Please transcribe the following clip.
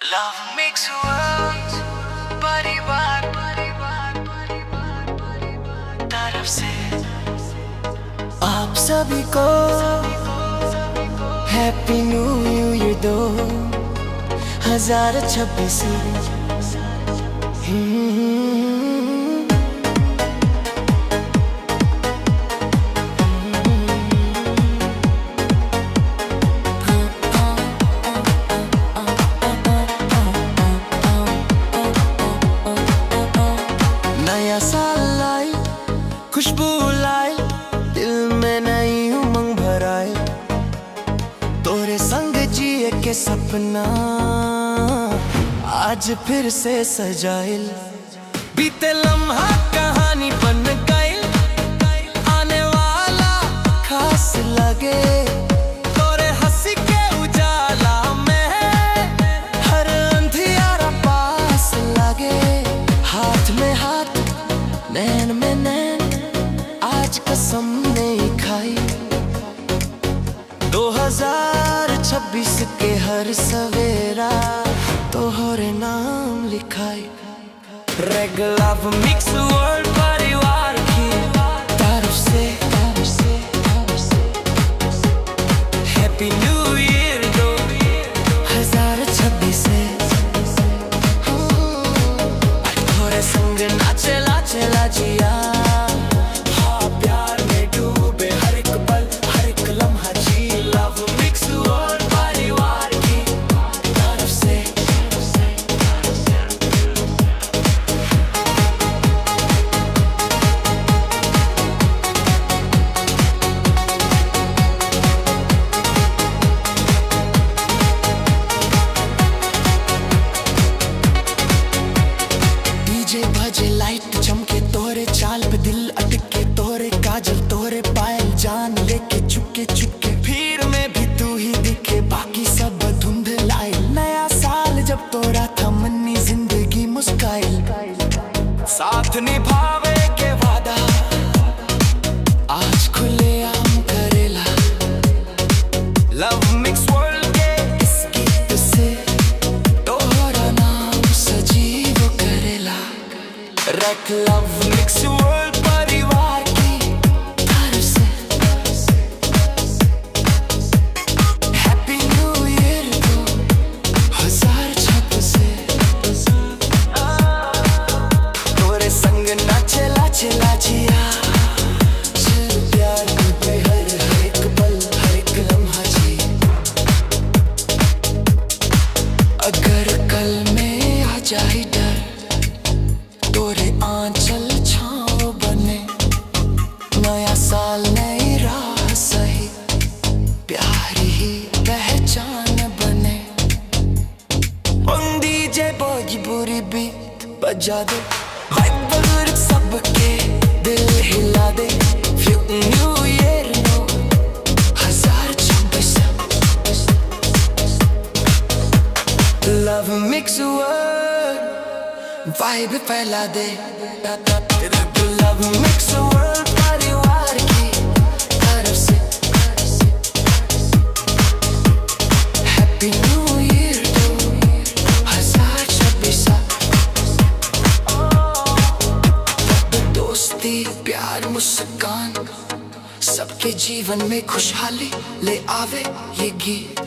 Love mix world परिवार तरफ से आप सभी को हैप्पी न्यू ईयर 2026। नया साल लाई, खुशबू लाई, दिल में नई उमंग भराए, तोरे संग जिए के सपना आज फिर से सजाइल। बीते लम्हा कहानी बन गई, आने वाला खास लगे, तोरे हंसी के उजाला में हर अंधियारा पास लगे। हाथ में हाथ, नैन में नैन, आज कसम नहीं खाई। 2026 के हर सवेरा तोहरे नाम लिखाई। रेग लव मिक्स वर्ल्ड परिवार की तरफ से हैप्पी न्यू ईयर 2026। तोरे संग नाचेला चला जिया, हाँ प्यार में डूबे हर एक पल हर एक लम्हा जी। लव मिक्स वर्ल्ड परिवार की तरफ से। डीजे बजे लाइट चमके, तोरे चाल पे दिल अटके, तोरे काजल तोरे पायल जान लेके चुपके चुपके। भीड़ में भी तू ही दिखे, बाकी सब धुंधलाए। नया साल जब तोरा था मन्नी जिंदगी मुस्काइल। साथ निभावे के वादा आज खुले आम करेला। लव मिक्स वर्ल्ड के इस गीत से तोहरा नाम सजीव करेला। रख लव मिक्स वर्ल्ड परिवार की तरफ से हैप्पी न्यू ईयर 2026। तोरे संग नाचेला चला जिया, चल प्यार में हर एक पल हर एक लम्हा जी। अगर कल में आ जाए डर, तोरे आंचल छाँव बने। नया साल नई राह सही, प्यारी ही पहचान बने। डीजे बोझ बुरी बीत बजा दे, वाइब बुजुर्ग सबके दिल हिला दे। New year 2026। Love mix world vibe फैला दे। लव मिक्स वर्ल्ड परिवार की तरफ से हैप्पी न्यू ईयर 2026। दोस्ती प्यार मुस्कान सबके जीवन में खुशहाली ले आवे ये गीत।